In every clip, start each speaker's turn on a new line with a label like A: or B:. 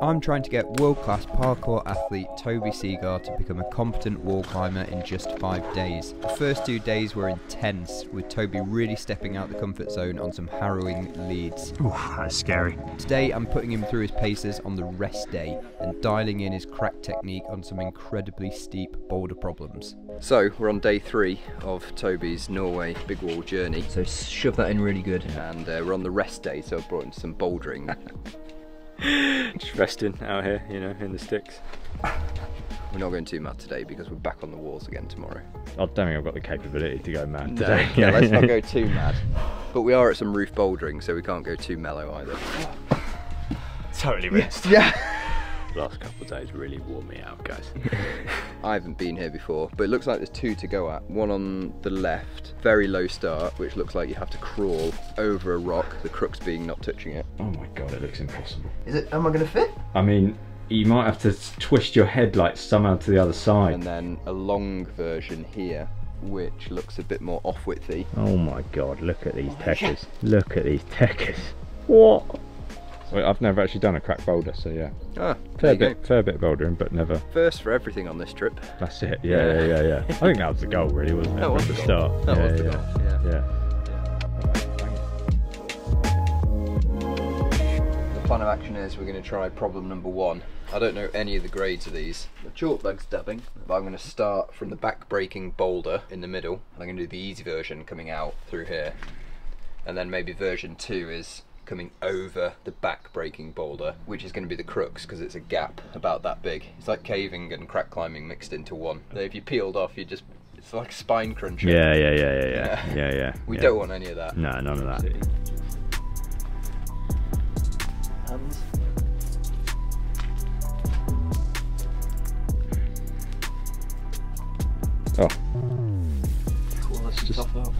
A: I'm trying to get world-class parkour athlete Toby Segar to become a competent wall climber in just 5 days. The first 2 days were intense, with Toby really stepping out the comfort zone on some harrowing leads.
B: Oof, that's scary.
A: Today I'm putting him through his paces on the rest day and dialing in his crack technique on some incredibly steep boulder problems. So we're on day 3 of Toby's Norway big wall journey. So shove that in really good. And we're on the rest day, so I've brought in some bouldering.
C: Just resting out here, you know, in the sticks.
A: We're not going too mad today because we're back on the walls again tomorrow.
C: I don't think I've got the capability to go mad today.
A: Yeah, let's not go too mad. But we are at some roof bouldering, so we can't go too mellow either.
C: Totally missed.
A: Yeah.
C: Last couple of days really wore me out, guys.
A: I haven't been here before, but it looks like there's 2 to go at. One on the left, very low start, which looks like you have to crawl over a rock, the crux being not touching it.
C: Oh my god, it looks impossible.
A: Is it? Am I going to fit?
C: I mean, you might have to twist your head like somehow to the other side.
A: And then a long version here, which looks a bit more off-widthy.
C: Oh my god, look at these techers. Look at these techers. What? Well, I've never actually done a crack boulder, so yeah.
A: Ah,
C: fair bit of bouldering, but never.
A: First for everything on this trip.
C: That's it. Yeah. I think that was the goal, really, wasn't it?
A: That was
C: From
A: the
C: start.
A: That was the goal.
C: Yeah.
A: The plan of action is we're going to try problem number 1. I don't know any of the grades of these. The chalk leg's dubbing, but I'm going to start from the back-breaking boulder in the middle, and I'm going to do the easy version coming out through here, and then maybe version 2 is coming over the back-breaking boulder, which is going to be the crux because it's a gap about that big. It's like caving and crack climbing mixed into one. So if you peeled off, you just, it's like a spine cruncher.
C: Yeah.
A: We don't want any of that.
C: No, none of that.
A: Hands.
C: Oh.
A: Quality
C: Just
A: top up.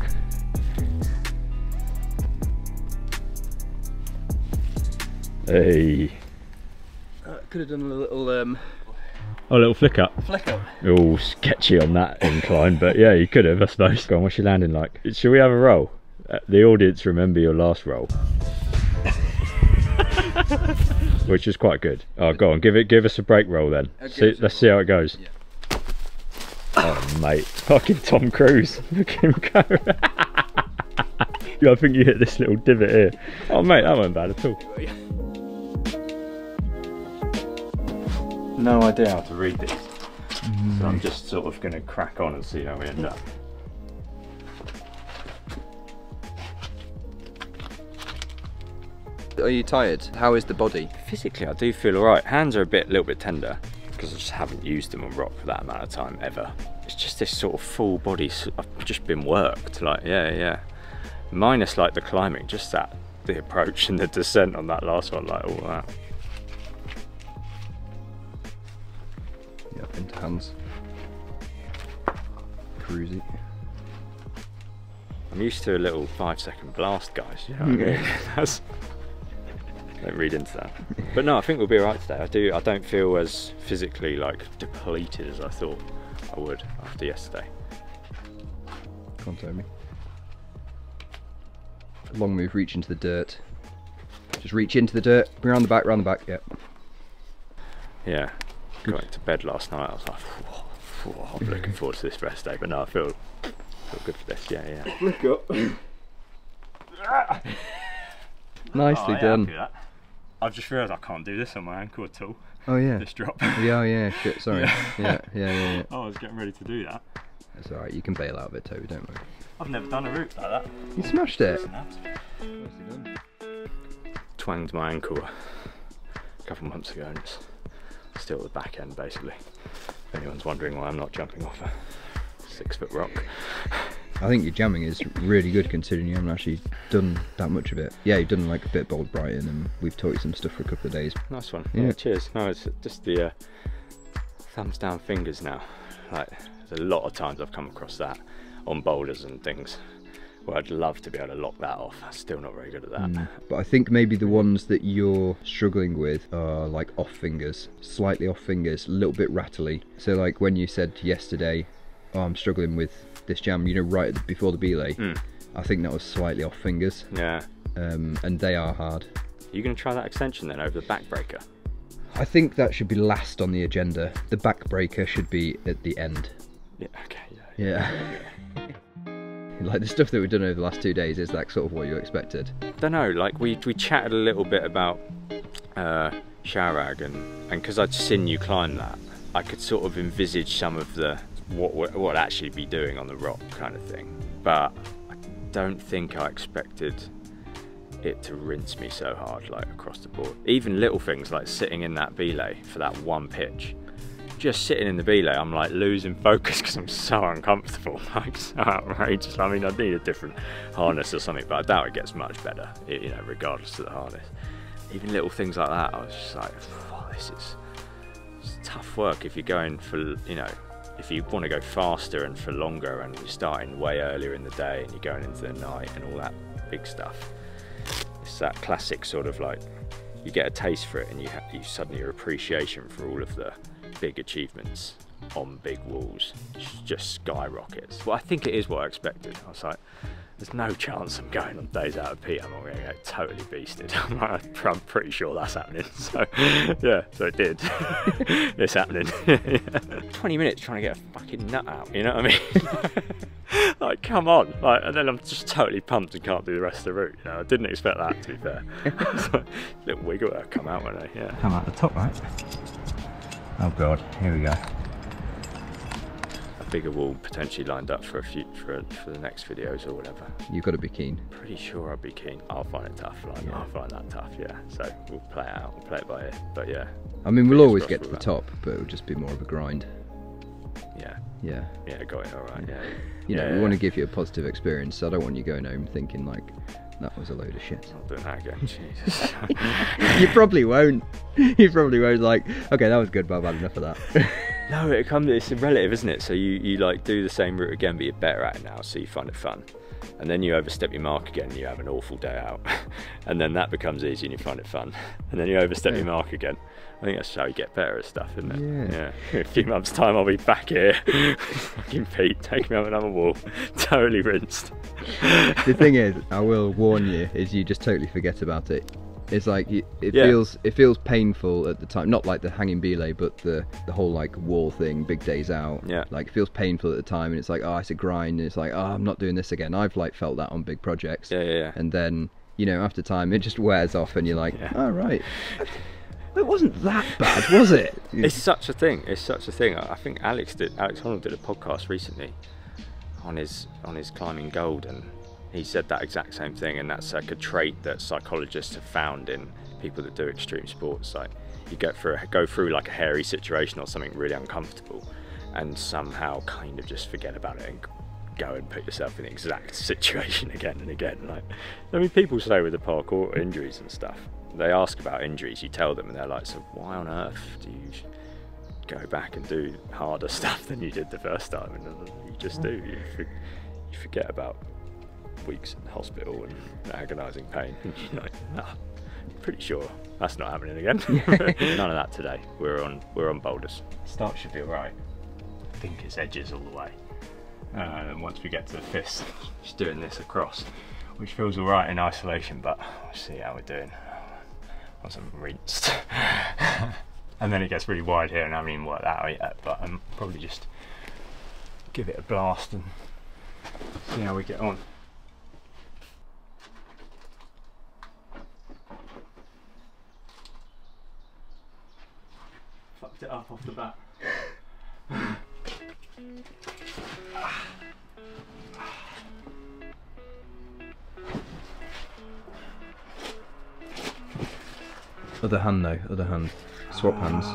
C: Hey.
A: Could have done a little
C: Oh, a little flick up.
A: flick up.
C: Oh, sketchy on that incline, but yeah, you could have, I suppose. Go on, what's your landing like? Should we have a roll? The audience remember your last roll. Which was quite good. Oh, go on, give us a break roll then. Let's see how it goes.
A: Yeah.
C: Oh, mate, fucking Tom Cruise. Look at him go. I think you hit this little divot here. Oh, mate, that wasn't bad at all. No idea how to read this, so I'm just sort of going to crack on and see how we end up.
A: Are you tired? How is the body?
C: Physically, I do feel alright. Hands are a little bit tender because I just haven't used them on rock for that amount of time ever. It's just this sort of full body. I've just been worked, like yeah. Minus like the climbing, just the approach and the descent on that last one, like all that.
A: Yeah, into hands. Cruisy.
C: I'm used to a little 5-second blast, guys. You know what I mean? Don't read into that. But no, I think we'll be alright today. I don't feel as physically like depleted as I thought I would after yesterday.
A: Come on, Toby. Long move, reach into the dirt. Just reach into the dirt, bring round the back, yep.
C: Yeah. Going to bed last night, I was like, whoa, I'm looking forward to this rest day, but no, I feel good for this, yeah.
A: Look up. Nicely done.
C: I've just realised I can't do this on my ankle at all.
A: Oh yeah.
C: This drop.
A: Yeah, shit, sorry. Yeah.
C: Oh, I was getting ready to do that.
A: That's alright, you can bail out of it, Toby, don't worry.
C: I've never done a route like that.
A: You smashed it.
C: Nicely done. Twanged my ankle a couple of months ago and it's still at the back end basically. If anyone's wondering why I'm not jumping off a 6-foot rock.
A: I think your jamming is really good considering you haven't actually done that much of it. Yeah, you've done like a bit Bold Brighton and we've taught you some stuff for a couple of days.
C: Nice one.
A: Yeah.
C: Cheers. No, it's just the thumbs down fingers now. Like, there's a lot of times I've come across that on boulders and things where I'd love to be able to lock that off. I'm still not very good at that.
A: But I think maybe the ones that you're struggling with are like off fingers, slightly off fingers, a little bit rattly. So like when you said yesterday, oh, I'm struggling with this jam, you know, right before the belay, I think that was slightly off fingers.
C: Yeah.
A: And they are hard.
C: Are you going to try that extension then over the backbreaker?
A: I think that should be last on the agenda. The backbreaker should be at the end.
C: Yeah, okay,
A: yeah. Like the stuff that we've done over the last 2 days, is that sort of what you expected?
C: Don't know, like we chatted a little bit about Sharag, and because I'd seen you climb that, I could sort of envisage some of the what I'd actually be doing on the rock kind of thing. But I don't think I expected it to rinse me so hard, like across the board. Even little things like sitting in that belay for that one pitch. Just sitting in the belay, I'm like losing focus because I'm so uncomfortable, like so outrageous. I mean, I need a different harness or something, but I doubt it gets much better, you know, regardless of the harness. Even little things like that, I was just like, oh, this is tough work if you're going for, you know, if you want to go faster and for longer, and you're starting way earlier in the day and you're going into the night and all that big stuff. It's that classic sort of like, you get a taste for it and you suddenly your appreciation for all of the big achievements on big walls just skyrockets. Well, I think it is what I expected. I was like, there's no chance I'm going on days out of Pete, I'm going to get totally beasted. I'm pretty sure that's happening. So yeah, so it did. It's happening. 20 minutes trying to get a fucking nut out, you know what I mean? Like, come on. Like, and then I'm just totally pumped and can't do the rest of the route. You know, I didn't expect that, to be fair. So, little wiggle there come out, won't they? Yeah.
B: Come out the top, right? Oh god, here we go.
C: A bigger wall potentially lined up for for the next videos or whatever.
A: You've got to be keen.
C: Pretty sure I'll be keen. I'll find it tough. Like, yeah. I'll find that tough. Yeah. So we'll play it out. We'll play it by ear. But yeah.
A: I mean, we'll always get to the top, but it'll just be more of a grind.
C: Yeah.
A: Yeah.
C: Yeah. Got it. All right. Yeah.
A: You know, we want to give you a positive experience. So I don't want you going home thinking like, that was a load of shit.
C: Not doing that again. Jesus.
A: You probably won't. You probably won't. Like, okay, that was good, but I've had enough of that.
C: No, it's relative, isn't it? So you like do the same route again, but you're better at it now, so you find it fun. And then you overstep your mark again, and you have an awful day out. And then that becomes easy, and you find it fun. And then you overstep your mark again. I think that's how you get better at stuff, isn't it? Yeah. In a few months' time, I'll be back here, fucking Pete, taking me up another wall, totally rinsed.
A: The thing is, I will warn you, is you just totally forget about it. It's like it feels painful at the time, not like the hanging belay, but the whole like wall thing, big days out.
C: Yeah.
A: Like it feels painful at the time, and it's like, oh, it's a grind. And it's like, oh, I'm not doing this again. I've like felt that on big projects.
C: Yeah.
A: And then, you know, after time, it just wears off, and you're like, oh right, it wasn't that bad, was it?
C: It's such a thing. It's such a thing. I think Alex Honnold did a podcast recently on his climbing gold, and he said that exact same thing, and that's like a trait that psychologists have found in people that do extreme sports. Like, you go through like a hairy situation or something really uncomfortable, and somehow kind of just forget about it and go and put yourself in the exact situation again and again. Like, I mean, people say with the parkour injuries and stuff, they ask about injuries, you tell them, and they're like, so why on earth do you go back and do harder stuff than you did the first time? And you just do. You forget about weeks in hospital and agonising pain, and you're like, nah, pretty sure that's not happening again. None of that today. We're on boulders. Start should be alright. I think it's edges all the way, and once we get to the fist, just doing this across, which feels alright in isolation, but we'll see how we're doing once I'm rinsed. And then it gets really wide here, and I haven't even worked that out yet, but I'm probably just give it a blast and see how we get on. Fucked it up off the bat.
A: Other hand though, other hand. Swap hands.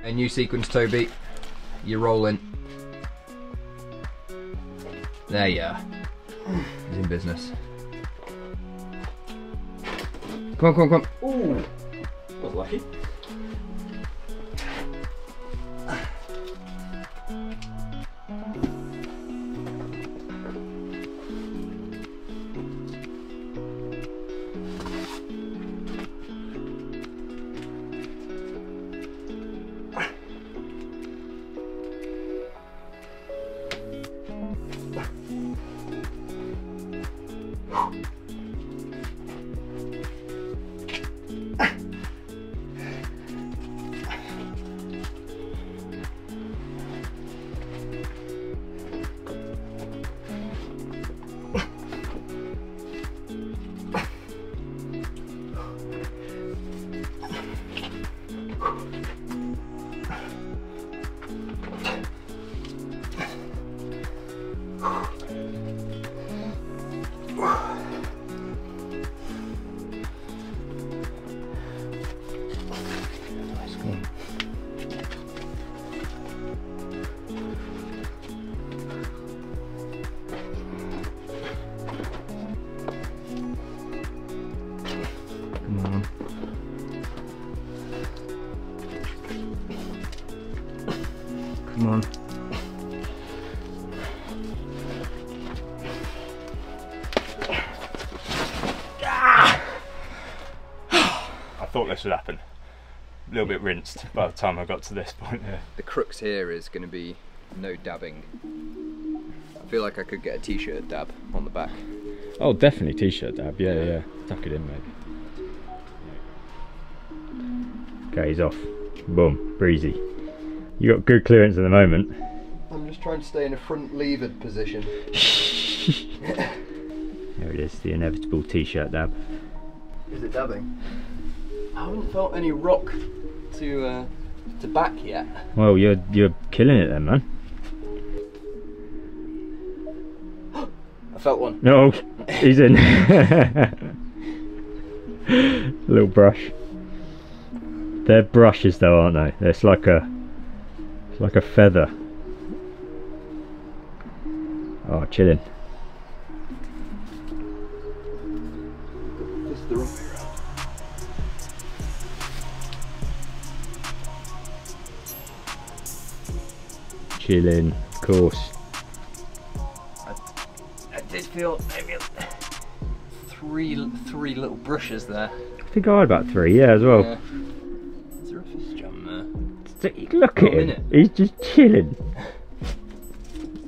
A: A new sequence, Toby. You're rolling. There you are. He's in business. Come on, come on, come on.
C: Ooh! Was lucky. Come on. I thought this would happen. A little bit rinsed by the time I got to this point here.
A: The crux here is going to be no dabbing. I feel like I could get a t-shirt dab on the back.
C: Oh, definitely t-shirt dab. Yeah, yeah. Tuck it in, maybe. Okay, he's off. Boom, breezy. You got good clearance at the moment.
A: I'm just trying to stay in a front levered position.
C: There it is, the inevitable t-shirt dab.
A: Is it dabbing? I haven't felt any rock to back yet.
C: Well, you're killing it then, man.
A: I felt one.
C: No, he's in. Little brush. They're brushes though, aren't they? It's like a feather. Oh, chilling.
A: This is the wrong way around.
C: Chilling, of course.
A: I did feel maybe three little brushes there.
C: I think I had about 3, yeah, as well.
A: Yeah. Is there a fish jam there?
C: Look at him, he's just chilling.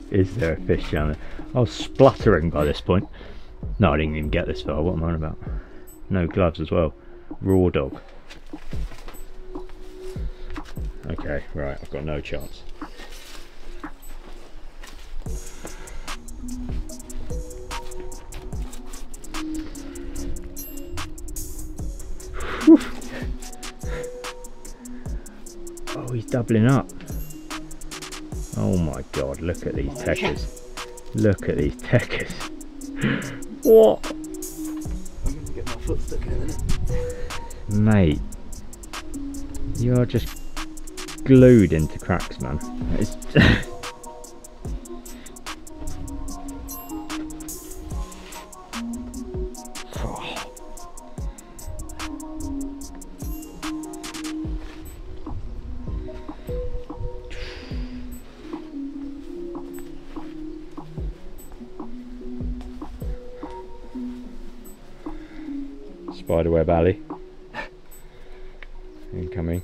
C: Is there a fish jam there? I was spluttering by this point. No, I didn't even get this far, what am I on about? No gloves as well. Raw dog. Okay, right, I've got no chance. Oh, he's doubling up. Oh my god, look at these techers. Look at these techers. What?
A: I'm going to get my foot stuck in it.
C: Mate, you're just glued into cracks, man. It's Spiderweb alley. Incoming.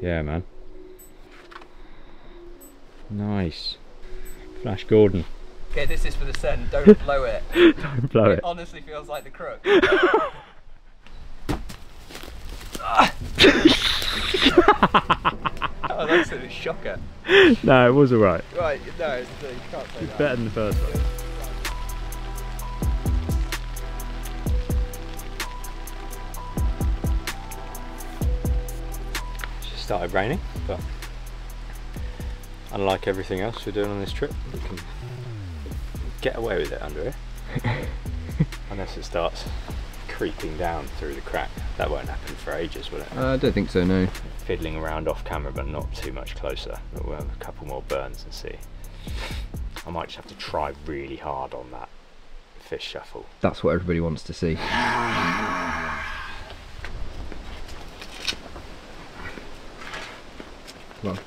C: Yeah, man. Nice. Flash Gordon.
A: Okay, this is for the send. Don't blow it.
C: Don't blow it.
A: It honestly feels like the crook. Oh, that's a shocker.
C: No, it was alright.
A: Right, no, you can't say
C: It's
A: that.
C: better than the first one. Started raining, but unlike everything else we're doing on this trip, we can get away with it under here. Unless it starts creeping down through the crack. That won't happen for ages, will it?
A: I don't think so, no.
C: Fiddling around off camera, but not too much closer. But we'll have a couple more burns and see. I might just have to try really hard on that fish shuffle.
A: That's what everybody wants to see. Come on.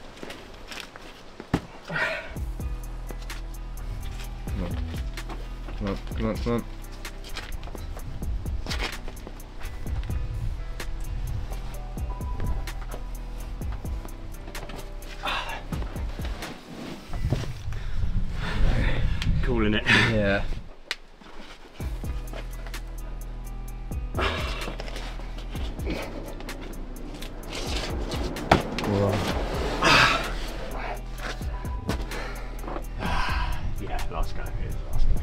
A: Come on. Come on, come on, come on.
C: Calling it.
A: Yeah.
C: Yeah, last go. Here's the last go.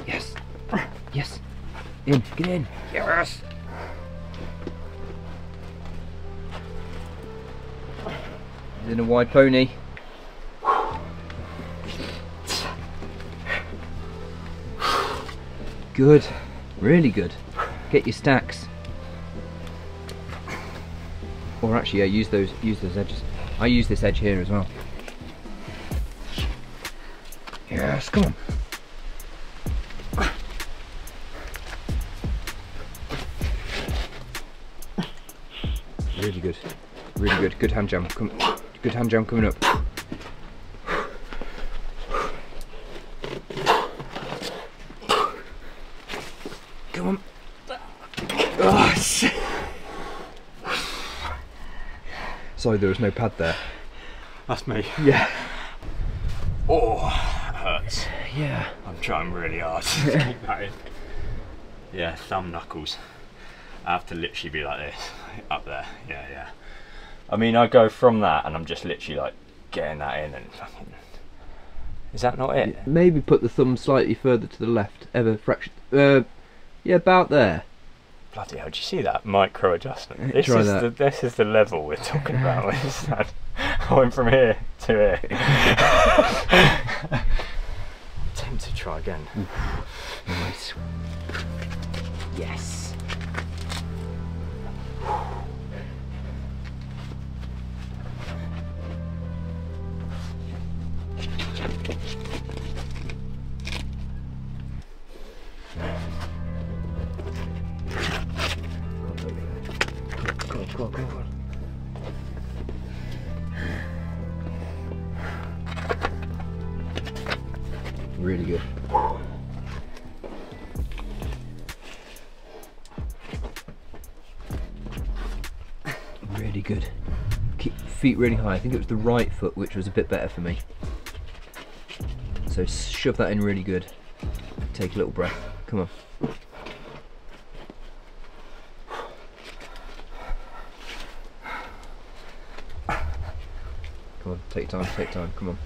A: Yes. Yes. In. Get in. Yes. He's in a wide pony. Good. Really good. Get your stacks. Or actually, yeah, use those edges. I use this edge here as well. Yes, come on. Really good. Really good. Good hand jam. Good hand jam coming up. Come on. Oh, shit. Sorry, there was no pad there.
C: That's me.
A: Yeah.
C: Oh, that hurts.
A: Yeah.
C: I'm trying really hard to keep that in. Yeah, thumb knuckles. I have to literally be like this, up there. Yeah, yeah. I mean, I go from that and I'm just literally like getting that in and fucking... Is that not it?
A: Maybe put the thumb slightly further to the left, ever fraction. Yeah, about there.
C: Bloody hell, do you see that micro adjustment?
A: Try that.
C: This is the level we're talking about. I went from here to here. Tempted to try again.
A: Nice. Yes. Go on. Really good. Really good. Keep feet really high. I think it was the right foot which was a bit better for me. So shove that in really good. Take a little breath. Come on. Come on, take time, come on.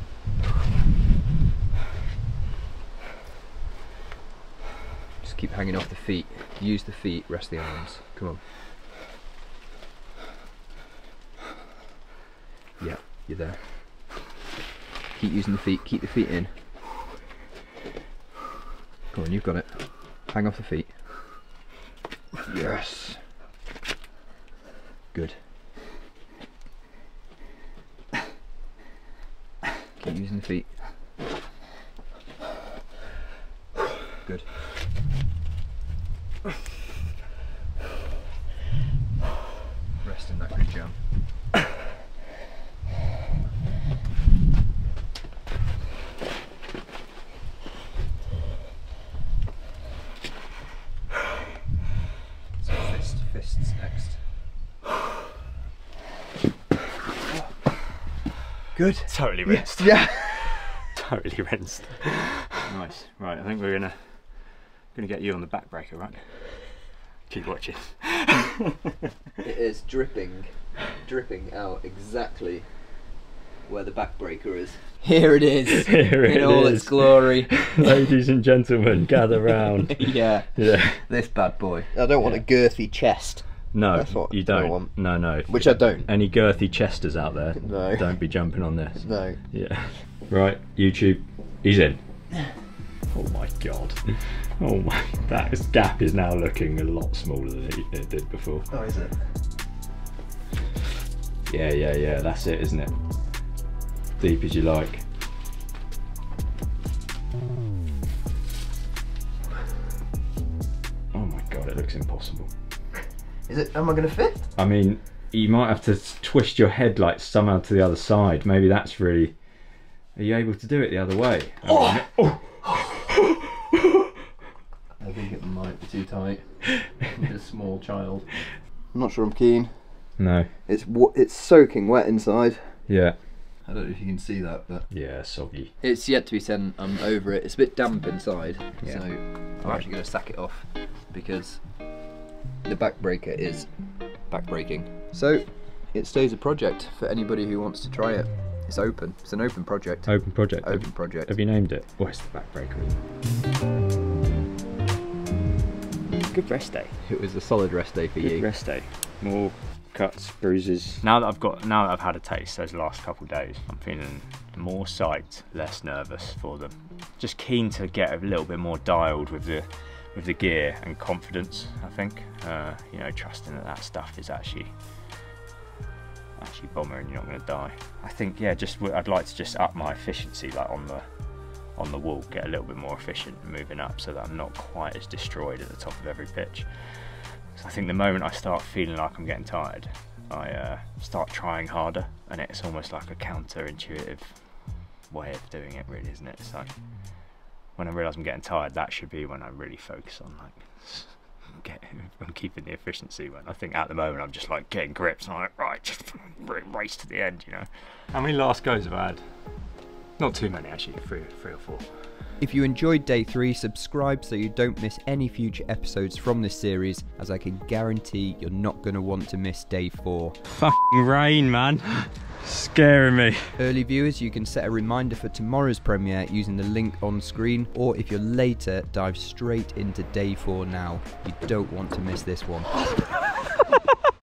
A: Just keep hanging off the feet. Use the feet, rest the arms. Come on. Yeah, you're there. Keep using the feet, keep the feet in. Come on, you've got it. Hang off the feet. Yes. Good. Keep using the feet. Good. Rest in that good jump. So fists next. Good.
C: Totally rinsed.
A: Yeah.
C: Totally rinsed. Nice. Right, I think we're gonna get you on the backbreaker, right? Keep watching.
A: It is dripping out exactly where the backbreaker is. Here it is.
C: Here it
A: in all
C: is.
A: its glory.
C: Ladies and gentlemen, gather round.
A: Yeah.
C: Yeah.
A: This bad boy. I don't want a girthy chest.
C: No,
A: That's what
C: you
A: I
C: don't.
A: want.
C: No.
A: Which I don't.
C: Any girthy chesters out there?
A: No.
C: Don't be jumping on this.
A: No.
C: Yeah. Right, YouTube, he's in. Oh my god. Oh my, that gap is now looking a lot smaller than it did before.
A: Oh, is it?
C: Yeah, that's it, isn't it? Deep as you like. Oh my god, it looks impossible.
A: Is it? Am I going to fit?
C: I mean, you might have to twist your head like somehow to the other side. Maybe that's really... Are you able to do it the other way?
A: Oh! I think it might be too tight. With a small child. I'm not sure I'm keen.
C: No.
A: It's soaking wet inside.
C: Yeah.
A: I don't know if you can see that, but...
C: Yeah, soggy.
A: It's yet to be sent. I'm over it. It's a bit damp inside.
C: Yeah.
A: So I'm actually going to sack it off because the backbreaker is backbreaking. So it stays a project for anybody who wants to try it. It's open. It's an open project.
C: Open project.
A: Open project.
C: Have you named it? What's the backbreaker? Good rest day.
A: It was a solid rest day for
C: Good
A: you.
C: rest day. More cuts, bruises. Now that I've had a taste those last couple of days, I'm feeling more psyched, less nervous for them. Just keen to get a little bit more dialed with the gear and confidence. I think you know, trusting that stuff is actually bomber and you're not going to die. I think, yeah, I'd like to just up my efficiency, like on the wall, get a little bit more efficient moving up so that I'm not quite as destroyed at the top of every pitch. So I think the moment I start feeling like I'm getting tired, I start trying harder, and it's almost like a counterintuitive way of doing it, really, isn't it? It's like when I realise I'm getting tired, that should be when I really focus on I'm keeping the efficiency. When I think at the moment I'm just like getting grips, and I'm like, right, just race to the end, you know. How many last goes have I had? Not too many actually, three or four.
A: If you enjoyed day 3, subscribe so you don't miss any future episodes from this series, as I can guarantee you're not going to want to miss day 4.
C: Fucking rain, man. Scaring me.
A: Early viewers, you can set a reminder for tomorrow's premiere using the link on screen, or if you're later, dive straight into day 4 now. You don't want to miss this one.